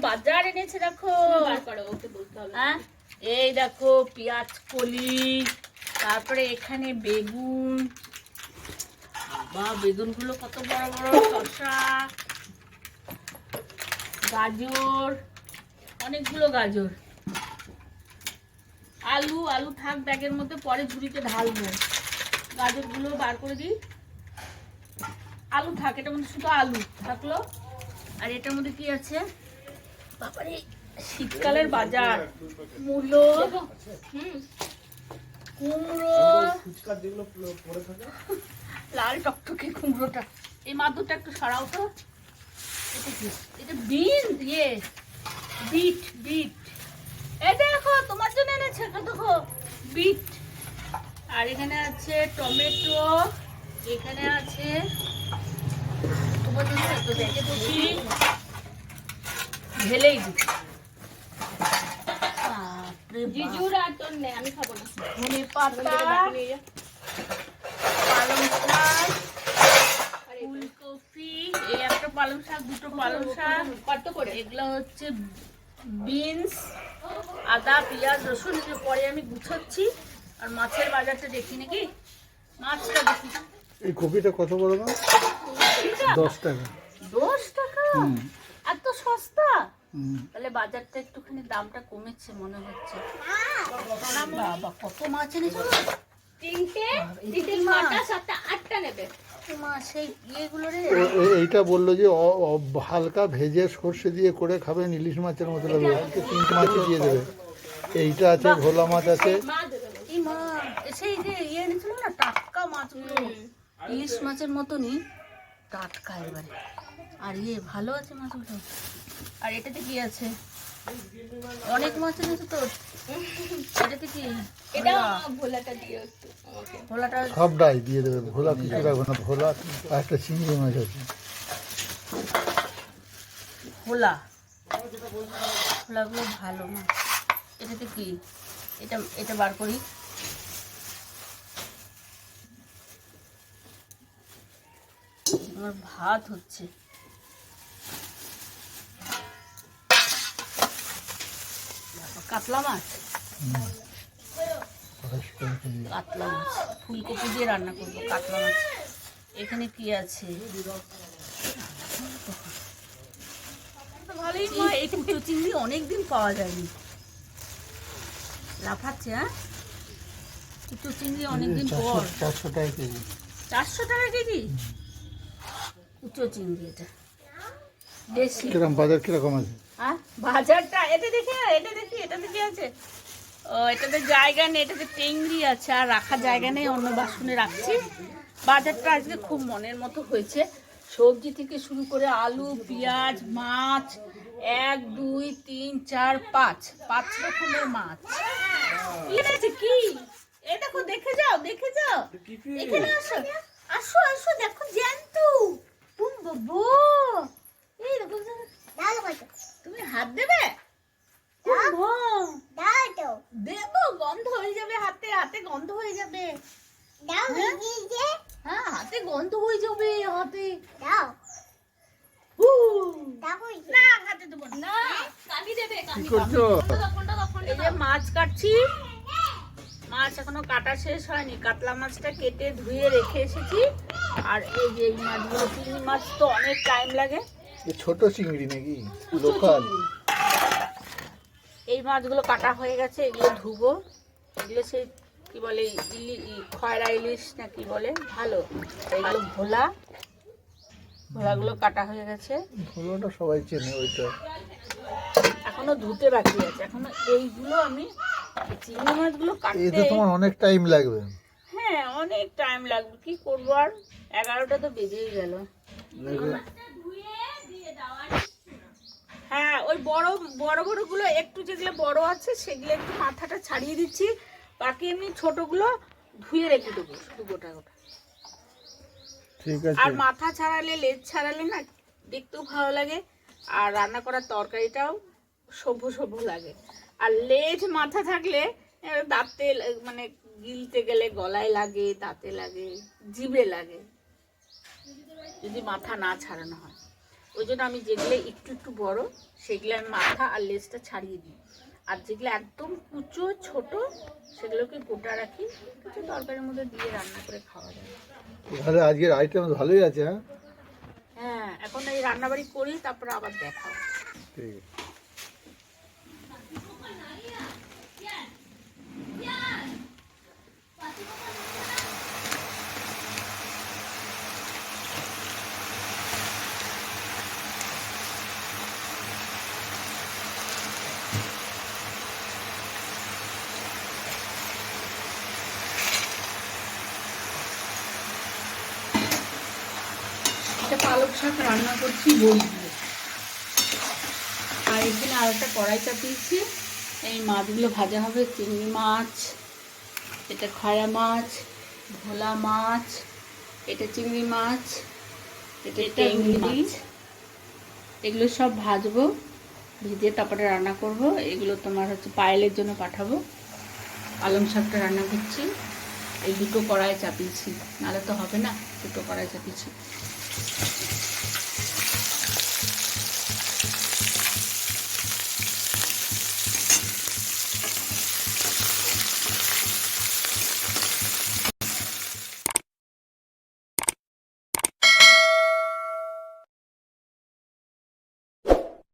বাজার এনেছে দেখো। হ্যাঁ, এই দেখো পেঁয়াজ কলি, তারপরে এখানে বেগুন, বা বেগুনগুলো কত বড় বড়, শসা, গাজর, অনেকগুলো গাজর, আলু, আলু থাক ব্যাগের মধ্যে, পরে ঝুড়িতে ঢালবো। গাজরগুলো বার করে দিই, আলু থাক, এটার মধ্যে শুধু আলু থাকলো। আর এটার মধ্যে কি আছে বাবারে, শীতকালের বাজার, মূলো, কুমড়ো, লাল টকটকে কুমড়োটা, এই মাদুরটা একটু সরাও তো। এটা কি? এটা বিন, বিট, বিট, এই দেখো তোমার জন্য এনেছে, দেখো বিট। আর এখানে আছে টমেটো, এখানে আছে তোমার জন্য এত ব্যাগে বসি ঢেলেই দিই। জিজুর আর তোর নেই, আমি খাবো না। ধনে পাতা, পালং শাক, ফুলকপি, এই একটা পালং শাক, দুটো পালং শাক, কত করে? এগুলো হচ্ছে বিনস, আদা, পেঁয়াজ, রসুন, এগুলো পরে আমি গুছাচ্ছি। আর মাছের বাজারটা দেখি নাকি, মাছটা দেখি। এই কপিটা কত বড় দাম? 10 টাকা। 10 টাকা? এত সস্তা? তাহলে বাজারটা একটুখানি দামটা কমেছে মনে হচ্ছে। বাবা কত মাছ এনেছো? 3টে, 6টা, 7টা, 8টা নেবে। সেই ইয়েগুলো রে, এইটা বললো যে হালকা ভেজে সর্ষে দিয়ে করে খাবেন, ইলিশ মাছের মতো লাগবে। 3টে মাছ দিয়ে দেবে। এইটা আছে, ভোলা মাছ আছে। সেই যে ইয়ে এনেছিল না, টাটকা মাছগুলো, ইলিশ মাছের মতনই টাটকা এবারে। আর ইয়ে ভালো আছে মাছগুলো। আর এটাতে কি আছে? অনেক মাছ এনেছে তো। এটাতে কি? এটা ভোলাটা দিয়ে একটু, ভোলাটা সবটাই দিয়ে দেবে। ভোলা কিছু রাখবে না। ভোলা আর একটা চিংড়ি মাছ আছে। ভোলা, ভোলাগুলো ভালো না। এটাতে কি? এটা বার করি। আমার ভাত হচ্ছে। কাতলা মাছ, কাতলা মাছ ফুলকপি দিয়ে রান্না করবো। কাতলা মাছ। এখানে কি আছে? ভালোই, এই কুচো চিংড়ি অনেকদিন পাওয়া যায়নি। লাফাচ্ছে, হ্যাঁ, কুচো চিংড়ি অনেকদিন পর। 400 টাকা কেজি। 400 টাকা কেজি কুচো চিংড়ি। এটা দেশি। কিরকম বাজার কিরকম আছে? হ্যাঁ, বাজারটা এটা দেখি, এটাতে কি আছে? ও, এটাতে জায়গা নেই, এটাতে টেংরি আছে, আর রাখার জায়গা নেই, অন্য বাসনে রাখছি। বাজারটা আজকে খুব মনের মতো হয়েছে। সবজি থেকে শুরু করে আলু, পেঁয়াজ, মাছ, 1, 2, 3, 4, 5 রকমের মাছ। কি আছে কি? এই দেখো, দেখে যাও, এখানে আসো, আসো, দেখো জ্যান্ত। বাবু, এই দেখো, তুমি হাত দেবে? দেবো, গন্ধ হয়ে যাবে হাতে, গন্ধ হয়ে যাবে। হ্যাঁ, হাতে গন্ধ হয়ে যাবে, হাতে দাও। না, হাতে দেবো না, কালি দেবে। কি করছো? এই যে মাছ কাটছি। মাছ এখনো কাটা শেষ হয়নি। কাতলা মাছটা কেটে ধুয়ে রেখে এসেছি। আর এই যে এই মাছগুলো, চিংড়ি মাছ তো অনেক টাইম লাগে। ছোট চিংড়ি নাকি লোকাল? এই মাছগুলো কাটা হয়ে গেছে, এগুলো ধুবো। এগুলো সেই কি বলে, খয়রা ইলিশ না কি বলে, ভালো। এগুলো ভোলাগুলো কাটা হয়ে গেছে। ভোলাটা সবাই চেনে। ওইটা এখনো ধুতে বাকি আছে। এখনো এইগুলো আমি চিংড়ি মাছগুলো কাটতে, এতে তোমার অনেক টাইম লাগবে। হ্যাঁ, অনেক টাইম লাগবে। কি করবো আর, 11টা তো বেজেই গেল। হ্যাঁ, ওই বড় গুলো একটু, যেগুলো বড় আছে সেগুলো একটু মাথাটা ছাড়িয়ে দিচ্ছি। বাকি এমনি ছোটগুলো ধুয়ে রেখে দেবো শুধু গোটা। ঠিক আছে। আর মাথা ছাড়ালে, লেজ ছাড়ালে না দেখতেও ভালো লাগে, আর রান্না করার তরকারিটাও সভ্য লাগে। আর লেজ মাথা থাকলে দাঁতে, মানে গিলতে গেলে গলায় লাগে, দাঁতে লাগে, জিভে লাগে, যদি মাথা না ছাড়ানো হয়। ওই জন্য আমি যেগুলো একটু একটু বড় সেগুলো আমি মাথা আর লেজটা ছাড়িয়ে দিই, আর যেগুলো একদম কুচো ছোট সেগুলোকে গোটা রাখি, কিছু তরকারির মধ্যে দিয়ে রান্না করে খাওয়া যায়। তাহলে আজকের আইটেম ভালোই আছে। হ্যাঁ, হ্যাঁ, এখন এই রান্নাবাড়ি করি, তারপরে আবার দেখাও। ঠিক আছে। একটা পালক শাক রান্না করছি বই দিয়ে, আর এখানে আর একটা কড়াই চাপিয়েছি, এই মাছগুলো ভাজা হবে। চিংড়ি মাছ, এটা খয়রা মাছ, ভোলা মাছ, এটা চিংড়ি মাছ, এটা টেংরি মাছ, এগুলো সব ভাজবো, ভেজে তারপরে রান্না করব। এগুলো তোমার হচ্ছে পায়েলের জন্য পাঠাবো। পালং শাকটা রান্না করছি, এই দুটো কড়াই চাপিয়েছি, নাহলে তো হবে না, দুটো কড়াই চাপিয়েছি।